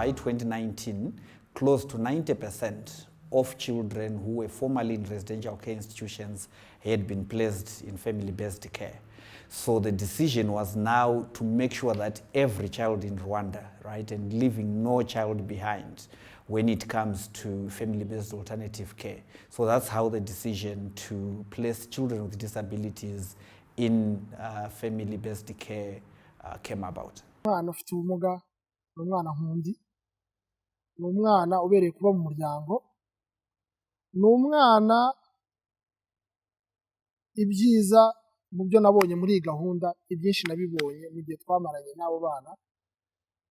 by 2019, close to 90% of children who were formerly in residential care institutions had been placed in family-based care. So the decision was now to make sure that every child in Rwanda, right, and leaving no child behind when it comes to family-based alternative care. So that's how the decision to place children with disabilities in family-based care came about. Umwana ufite ubumuga ni umwana nkundi, ni umwana ubereye kuba mu muryango, ni umwana ibyiza mu byo nabonye muri iyi gahunda, ibyinshi nabibonye mu gihe twamaranye n'abo bana,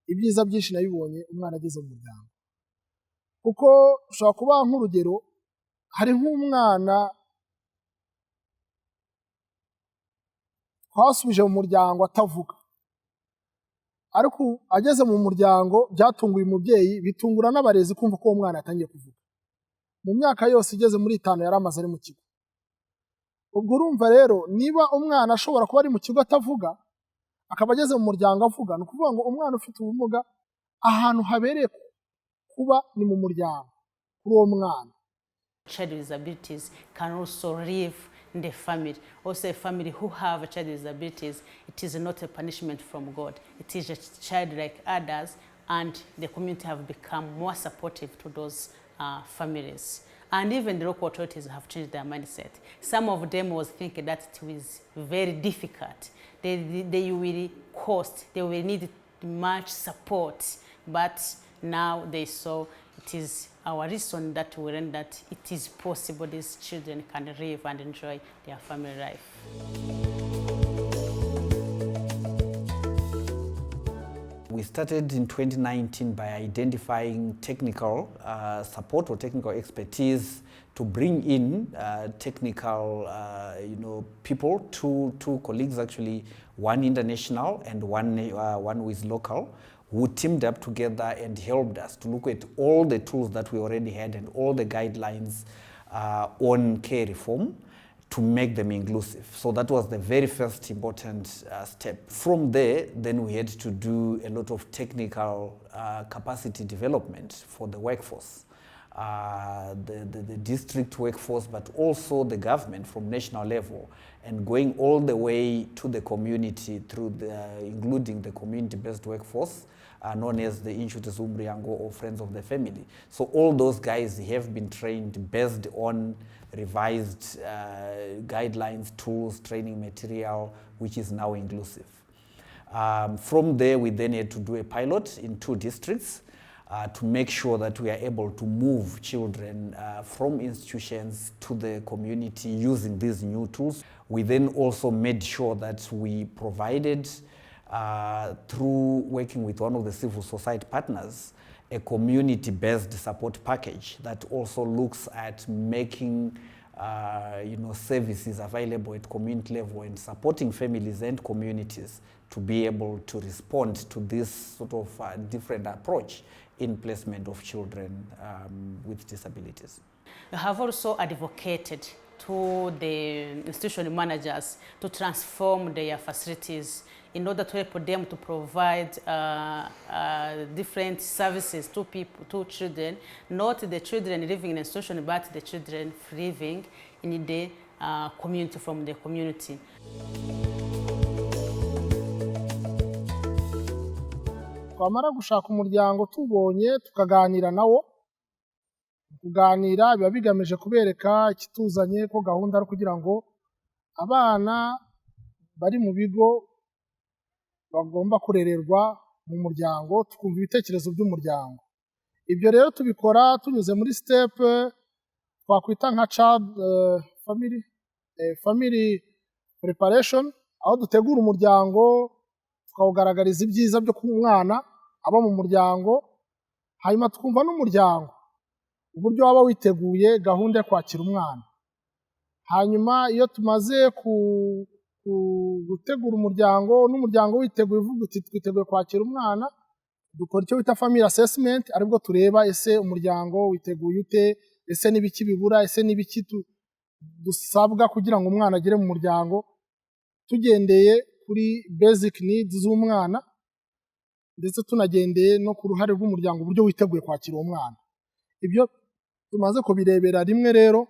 ibyiza byinshi nabibonye umwana ageze mu muryango. Kuko ushobora kuba nk'urugero, hari nk'umwana twasubije mu muryango atavuga, ariko ageze mu muryango byatunguye umubyeyi, bitungura n'abarezi kumva ko uwo mwana yatangiye kuvuga. Mu myaka yose igeze muri 5 yari amaze ari mu kigo. Ubwo urumva rero niba umwana ashobora kuba ari mu kigo atavuga akaba ageze mu muryango avuga, ni ukuvuga ngo umwana ufite ubumuga ahantu habereye kuba ni mu muryango kuri uwo mwana. Child with disabilities can also live in the family. Also a family who have a child with disabilities, it is not a punishment from God. It is a child like others, and the community have become more supportive to those families. And even the local authorities have changed their mindset. Some of them was thinking that it was very difficult. They will cost, they will need much support. But now they saw it is our reason that we learn that it is possible these children can live and enjoy their family life. We started in 2019 by identifying technical support or technical expertise to bring in technical people, two colleagues actually, one international and one who is local, who teamed up together and helped us to look at all the tools that we already had and all the guidelines on care reform to make them inclusive. So that was the very first important step. From there, then we had to do a lot of technical capacity development for the workforce, the district workforce, but also the government from national level, and going all the way to the community through including the community-based workforce, known as the Inshuti Zumbriango or Friends of the Family. So all those guys have been trained based on revised guidelines, tools, training material, which is now inclusive. From there, we then had to do a pilot in 2 districts to make sure that we are able to move children from institutions to the community using these new tools. We then also made sure that we provided, through working with one of the civil society partners, a community-based support package that also looks at making services available at community level and supporting families and communities to be able to respond to this sort of different approach in placement of children with disabilities. We have also advocated to the institution managers to transform their facilities in order to help them to provide different services to people, to children, not the children living in a institution, but the children living in the community, from the community. Twamara gushaka umuryango tubonye tukaganira nawo, kuganira biba bigamije kubereka ikituzanye ko gahunda ari kugira ngo abana bari mu bigo bagomba kurererwa mu muryango, tukumva ibitekerezo by'umuryango. Ibyo rero tubikora tunyuze muri step twakwita nka child family preparation, aho dutegura umuryango tukawugaragariza ibyiza byo ku mwana aba mu muryango, hanyuma tukumva n'umuryango uburyo waba witeguye gahunda yo kwakira umwana. Hanyuma iyo tumaze gutegura umuryango n'umuryango witeguye uvuga uti twiteguye kwakira umwana, dukora icyo bita family assessment, aribwo tureba ese umuryango witeguye ute, ese n'ibiki bibura, ese n'ibiki dusabwa kugira ngo umwana agere mu muryango, tugendeye kuri basic needs z'umwana. ndetse tunagendeye no ku ruhare rw'umuryango uburyo witeguye kwakira uwo mwana. Ibyo tumaze kubirebera rimwe rero,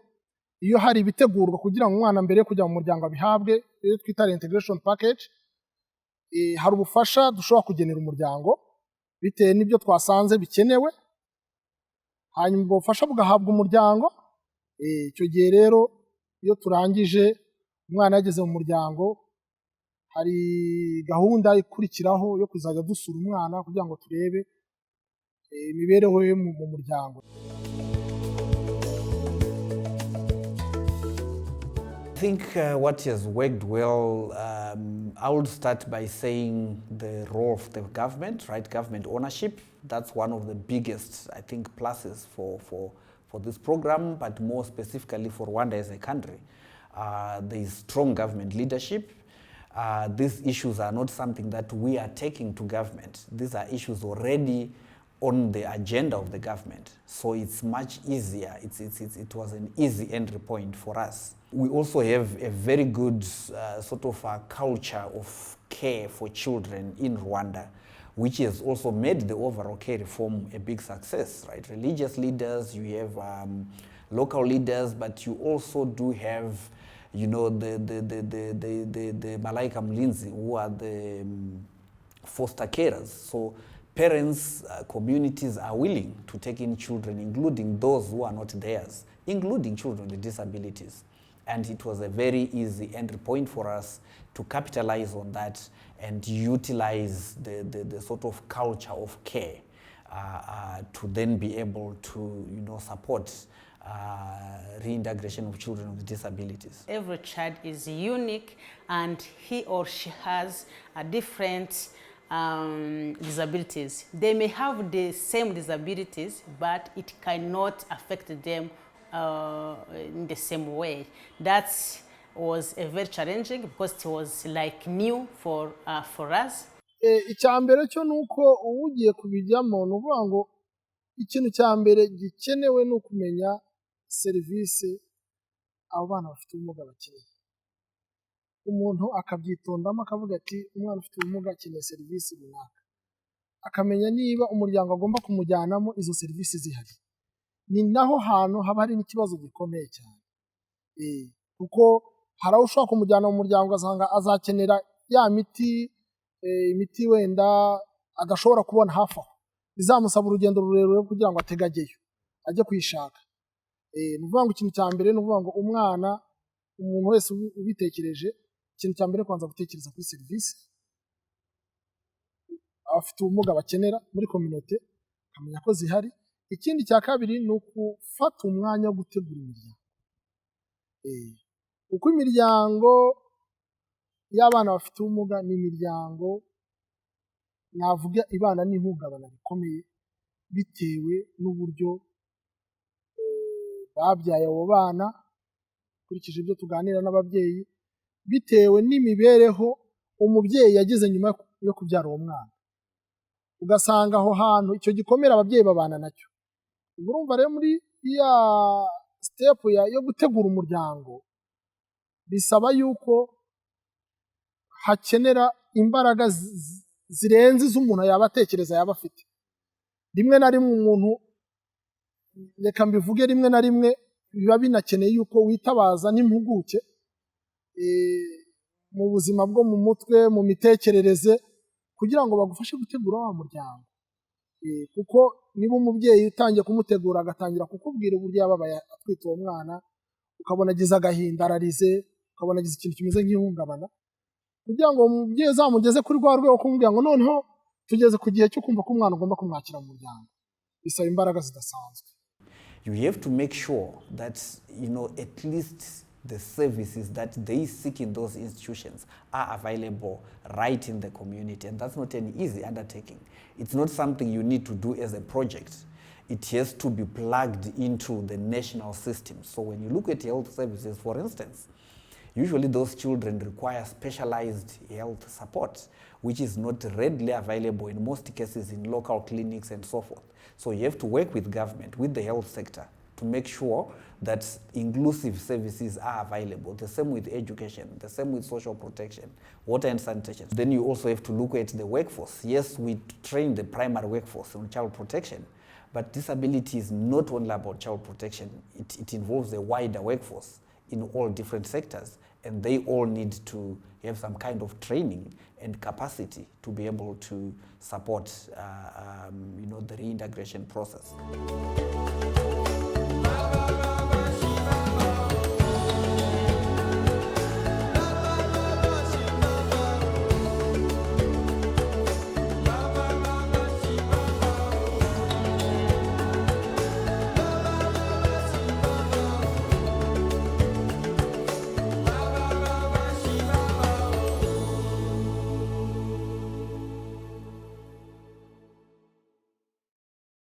iyo hari ibitegurwa kugira ngo umwana mbere yo kujya mu muryango abihabwe, iyo twita reintegration package, hari ubufasha dushobora kugenera umuryango bitewe n'ibyo twasanze bikenewe, hanyuma ubwo bufasha bugahabwa umuryango. Icyo gihe rero iyo turangije umwana yageze mu muryango, hari gahunda ikurikiraho yo kuzajya dusura umwana kugira ngo turebe imibereho ye mu muryango. I think what has worked well, I would start by saying the role of the government, right? Government ownership. That's one of the biggest, I think, pluses for this program, but more specifically for Rwanda as a country. There is strong government leadership. These issues are not something that we are taking to government. These are issues already on the agenda of the government. So it's much easier. It was an easy entry point for us. We also have a very good sort of a culture of care for children in Rwanda, which has also made the overall care reform a big success, right? Religious leaders, you have local leaders, but you also do have, you know, the Malaika Mlinzi, who are the foster carers. So parents, communities are willing to take in children, including those who are not theirs, including children with disabilities. And it was a very easy entry point for us to capitalize on that and utilize the sort of culture of care to then be able to, you know, support reintegration of children with disabilities. Every child is unique and he or she has a different disabilities. They may have the same disabilities, but it cannot affect them in the same way. That was very challenging because it was like new for us. Icya mbere cyo nuko ugiye kubijyamo nuvuga ngo ikintu cya mbere gikenewe no kumenya serivisi abo bana bafite ubumuga bakeneye. Umuntu akabyitondamo akavuga ati umwana ufite ubumuga akeneye serivisi runaka, akamenya niba umuryango agomba kumujyanamo izo serivisi zihari. Ni naho hantu haba hari n'ikibazo gikomeye cyane, kuko hari aho ushobora kumujyana mu muryango ugasanga azakenera ya imiti wenda adashobora kubona hafi aho, bizamusaba urugendo rurerure kugira ngo ategageyo ajye kuyishaka. Ni ukuvuga ngo ikintu cya mbere ni ukuvuga ngo umwana, umuntu wese ubitekereje, ikintu cya mbere kwanza gutekereza kuri serivisi abafite ubumuga bakenera muri community, akamenya ko zihari. Ikindi cya kabiri ni ukufata umwanya wo gutegura imiryango, kuko imiryango y'abana bafite ubumuga ni imiryango navuga ibana n'ihungabana rikomeye bitewe n'uburyo babyaye abo bana, kurikije ibyo tuganira n'ababyeyi, bitewe n'imibereho umubyeyi yagize nyuma yo kubyara uwo mwana. Ugasanga aho hantu icyo gikomera ababyeyi babana nacyo. Urumva rero muri ya step yo gutegura umuryango bisaba yuko hakenera imbaraga zirenze iz'umuntu yaba atekereza yaba afite. Rimwe na rimwe umuntu, reka mbivuge, rimwe na rimwe biba binakeneye yuko witabaza n'impuguke mu buzima bwo mu mutwe, mu mitekerereze, kugira ngo bagufashe gutegura wa muryango. Kuko niba umubyeyi utangiye kumutegura agatangira kukubwira uburyo yababaye atwite uwo mwana, ukabona agize agahinda, ararize, ukabona agize ikintu kimeze nk'ihungabana, kugira ngo umubyeyi azamugeze kuri rwa rwego kumubwira ngo noneho tugeze ku gihe cyo kumva ko umwana ugomba kumwakira mu muryango, bisaba imbaraga zidasanzwe. You have to make sure that, you know, at least the services that they seek in those institutions are available right in the community, and that's not an easy undertaking. It's not something you need to do as a project. It has to be plugged into the national system. So when you look at health services, for instance, usually those children require specialized health support, which is not readily available in most cases in local clinics and so forth. So you have to work with government, with the health sector, to make sure that inclusive services are available. The same with education, the same with social protection, water and sanitation. Then you also have to look at the workforce. Yes, we train the primary workforce on child protection, but disability is not only about child protection. It involves a wider workforce in all different sectors, and they all need to have some kind of training and capacity to be able to support the reintegration process.